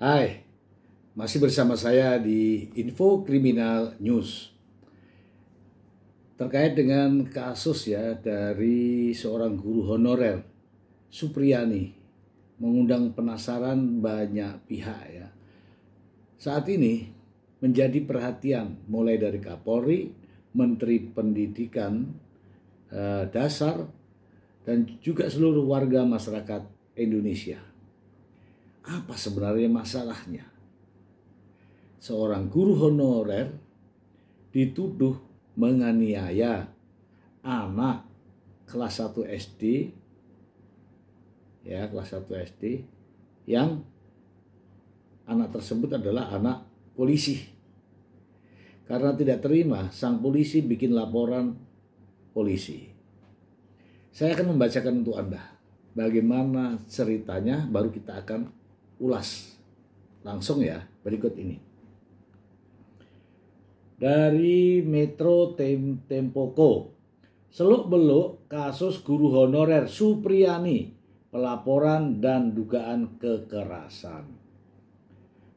Hai, masih bersama saya di Info Kriminal News. Terkait dengan kasus ya dari seorang guru honorer, Supriyani, mengundang penasaran banyak pihak ya. Saat ini menjadi perhatian mulai dari Kapolri, Menteri Pendidikan Dasar, dan juga seluruh warga masyarakat Indonesia. Apa sebenarnya masalahnya? Seorang guru honorer dituduh menganiaya anak kelas 1 SD, ya kelas 1 SD, yang anak tersebut adalah anak polisi. Karena tidak terima, sang polisi bikin laporan polisi. Saya akan membacakan untuk Anda bagaimana ceritanya, baru kita akan ulas langsung ya, berikut ini. Dari Metro Tempoko, seluk-beluk kasus guru honorer Supriyani, pelaporan dan dugaan kekerasan.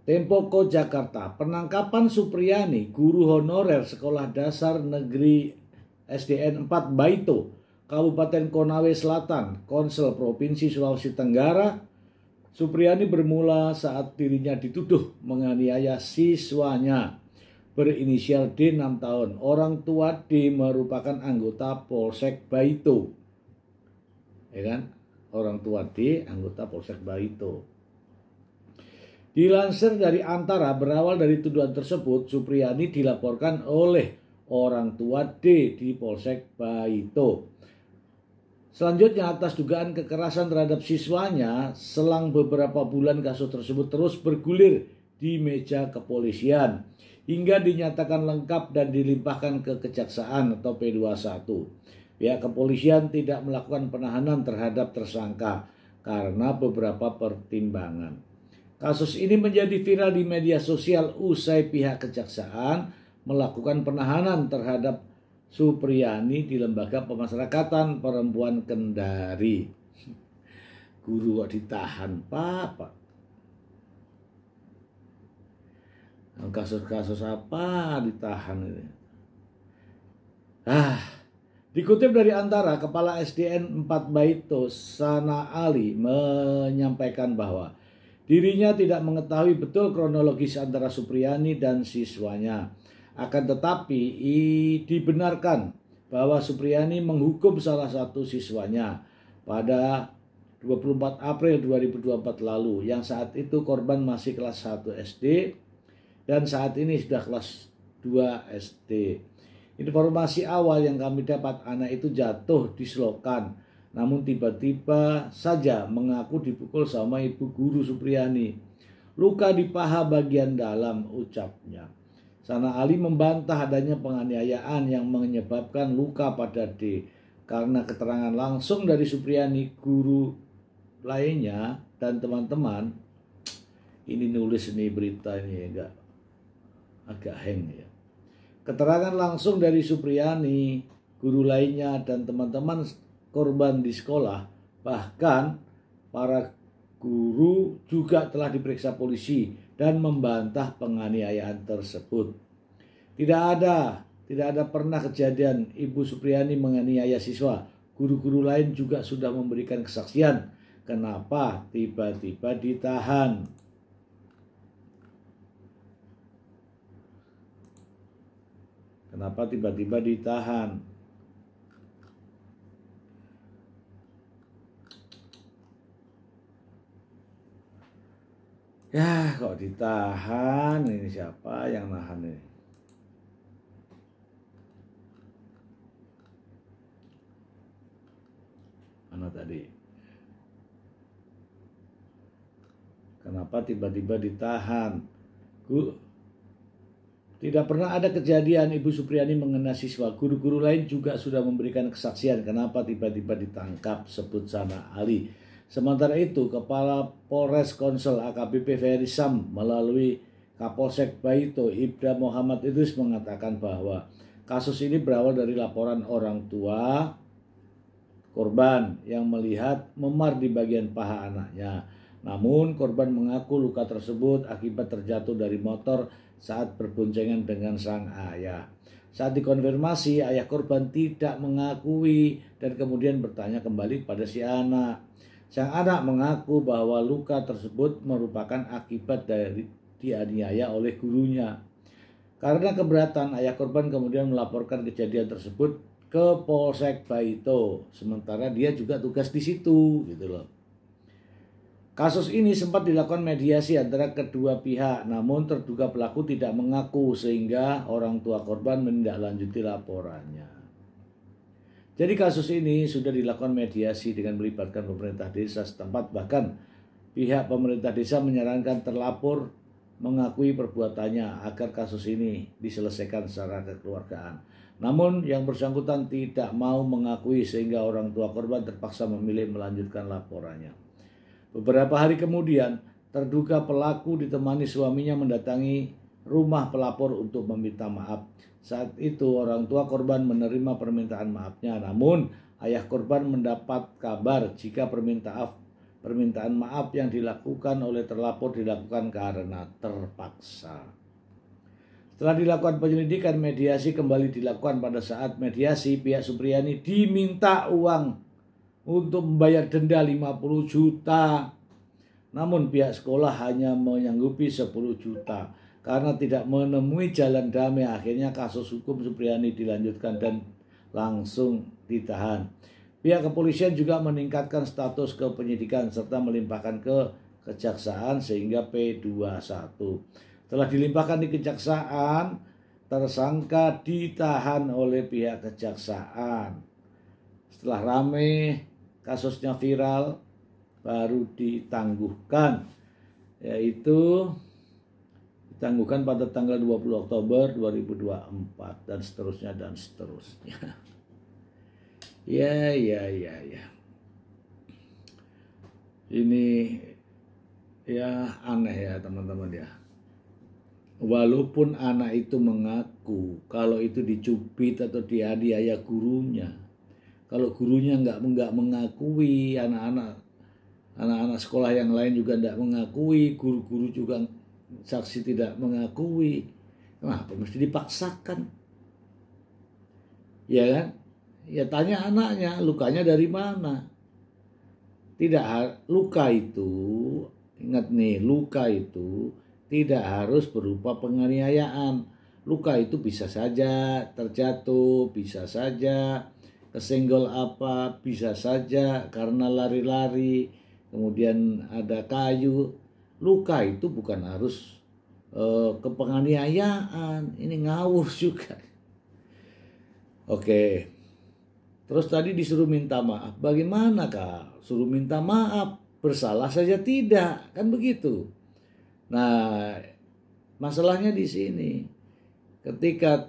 Tempoko Jakarta, penangkapan Supriyani, guru honorer Sekolah Dasar Negeri SDN 4 Baito, Kabupaten Konawe Selatan, Konsel Provinsi Sulawesi Tenggara. Supriyani bermula saat dirinya dituduh menganiaya siswanya berinisial D 6 tahun. Orang tua D merupakan anggota Polsek Baito. Ya kan? Orang tua D anggota Polsek Baito. Dilansir dari Antara, berawal dari tuduhan tersebut, Supriyani dilaporkan oleh orang tua D di Polsek Baito. Selanjutnya, atas dugaan kekerasan terhadap siswanya, selang beberapa bulan kasus tersebut terus bergulir di meja kepolisian hingga dinyatakan lengkap dan dilimpahkan ke Kejaksaan atau P21. Pihak kepolisian tidak melakukan penahanan terhadap tersangka karena beberapa pertimbangan. Kasus ini menjadi viral di media sosial usai pihak Kejaksaan melakukan penahanan terhadap Supriyani di Lembaga Pemasyarakatan Perempuan Kendari. Guru kok ditahan, Pak? Kasus-kasus apa ditahan ini? Dikutip dari Antara, Kepala SDN 4 Baito, Sana Ali, menyampaikan bahwa dirinya tidak mengetahui betul kronologis antara Supriyani dan siswanya. Akan tetapi dibenarkan bahwa Supriyani menghukum salah satu siswanya pada 24 April 2024 lalu, yang saat itu korban masih kelas 1 SD dan saat ini sudah kelas 2 SD. Informasi awal yang kami dapat, anak itu jatuh di selokan, namun tiba-tiba saja mengaku dipukul sama ibu guru Supriyani. Luka di paha bagian dalam, ucapnya. Sana Ali membantah adanya penganiayaan yang menyebabkan luka pada D. Karena keterangan langsung dari Supriyani, guru lainnya, dan teman-teman, ini nulis nih berita ini agak hang ya. Keterangan langsung dari Supriyani, guru lainnya, dan teman-teman korban di sekolah, bahkan para guru juga telah diperiksa polisi dan membantah penganiayaan tersebut. Tidak ada pernah kejadian Ibu Supriyani menganiaya siswa. Guru-guru lain juga sudah memberikan kesaksian. Kenapa tiba-tiba ditahan? Kenapa tiba-tiba ditahan? Ya, kok ditahan? Ini siapa yang nahan ini? Mana tadi? Kenapa tiba-tiba ditahan? Tidak pernah ada kejadian Ibu Supriyani mengenai siswa. Guru-guru lain juga sudah memberikan kesaksian. Kenapa tiba-tiba ditangkap? Sebut Sana Ali. Sementara itu, Kepala Polres Konsel AKBP Ferry Sam melalui Kapolsek Baito Ibda Muhammad Idris mengatakan bahwa kasus ini berawal dari laporan orang tua korban yang melihat memar di bagian paha anaknya. Namun korban mengaku luka tersebut akibat terjatuh dari motor saat berboncengan dengan sang ayah. Saat dikonfirmasi, ayah korban tidak mengakui dan kemudian bertanya kembali pada si anak. Sang anak mengaku bahwa luka tersebut merupakan akibat dari dianiaya oleh gurunya. Karena keberatan, ayah korban kemudian melaporkan kejadian tersebut ke Polsek Baito. Sementara dia juga tugas di situ, gitu loh. Kasus ini sempat dilakukan mediasi antara kedua pihak, namun terduga pelaku tidak mengaku sehingga orang tua korban menindaklanjuti laporannya. Jadi kasus ini sudah dilakukan mediasi dengan melibatkan pemerintah desa setempat, bahkan pihak pemerintah desa menyarankan terlapor mengakui perbuatannya agar kasus ini diselesaikan secara kekeluargaan. Namun yang bersangkutan tidak mau mengakui sehingga orang tua korban terpaksa memilih melanjutkan laporannya. Beberapa hari kemudian, terduga pelaku ditemani suaminya mendatangi rumah pelapor untuk meminta maaf. Saat itu orang tua korban menerima permintaan maafnya, namun ayah korban mendapat kabar jika permintaan maaf yang dilakukan oleh terlapor dilakukan karena terpaksa. Setelah dilakukan penyelidikan, mediasi kembali dilakukan. Pada saat mediasi, pihak Supriyani diminta uang untuk membayar denda 50 juta. Namun pihak sekolah hanya menyanggupi 10 juta. Karena tidak menemui jalan damai, akhirnya kasus hukum Supriyani dilanjutkan dan langsung ditahan. Pihak kepolisian juga meningkatkan status kepenyidikan serta melimpahkan ke kejaksaan sehingga P21. Setelah dilimpahkan di kejaksaan, tersangka ditahan oleh pihak kejaksaan. Setelah ramai kasusnya viral, baru ditangguhkan, yaitu ditangguhkan pada tanggal 20 Oktober 2024 dan seterusnya dan seterusnya. Ya. Ini ya aneh ya teman-teman ya. Walaupun anak itu mengaku kalau itu dicubit atau dianiaya gurunya, kalau gurunya nggak mengakui, anak-anak sekolah yang lain juga tidak mengakui, guru-guru juga saksi tidak mengakui, kenapa mesti dipaksakan? Ya kan? Ya tanya anaknya, lukanya dari mana? Tidak, luka itu, ingat nih, luka itu tidak harus berupa penganiayaan. Luka itu bisa saja terjatuh, bisa saja kesenggol apa, bisa saja karena lari-lari, kemudian ada kayu. Luka itu bukan harus kepenganiayaan, ini ngawur juga. Oke. Terus tadi disuruh minta maaf. Bagaimana Kak? Suruh minta maaf, bersalah saja tidak, kan begitu. Nah, masalahnya di sini. Ketika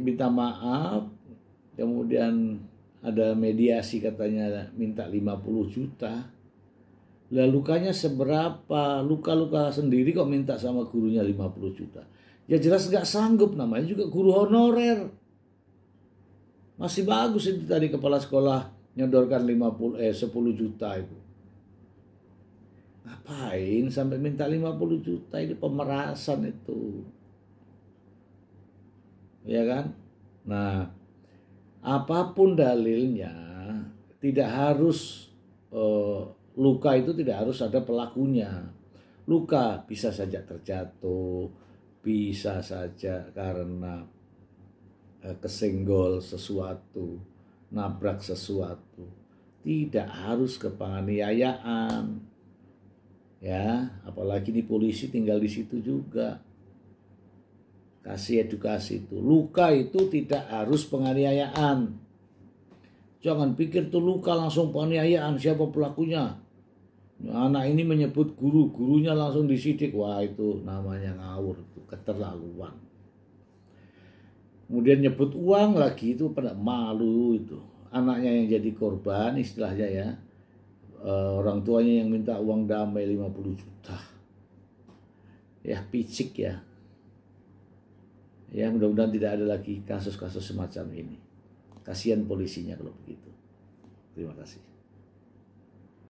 minta maaf, kemudian ada mediasi katanya minta 50 juta. Lah lukanya seberapa? Luka-luka sendiri kok minta sama gurunya 50 juta. Ya jelas gak sanggup, namanya juga guru honorer. Masih bagus itu tadi kepala sekolah nyodorkan 10 juta itu. Ngapain sampai minta 50 juta? Ini pemerasan itu. Ya kan? Nah, apapun dalilnya, tidak harus luka itu tidak harus ada pelakunya. Luka bisa saja terjatuh, bisa saja karena kesenggol sesuatu, nabrak sesuatu. Tidak harus kepenganiayaan. Ya, apalagi di polisi tinggal di situ juga. Kasih edukasi itu. Luka itu tidak harus penganiayaan. Jangan pikir tuh luka langsung penganiayaan, siapa pelakunya. Anak ini menyebut gurunya langsung disidik. Wah, itu namanya ngawur, itu keterlaluan. Kemudian nyebut uang lagi, itu pada malu itu. Anaknya yang jadi korban istilahnya ya. Orang tuanya yang minta uang damai 50 juta. Ya picik ya. Ya mudah-mudahan tidak ada lagi kasus-kasus semacam ini. Kasihan polisinya kalau begitu. Terima kasih.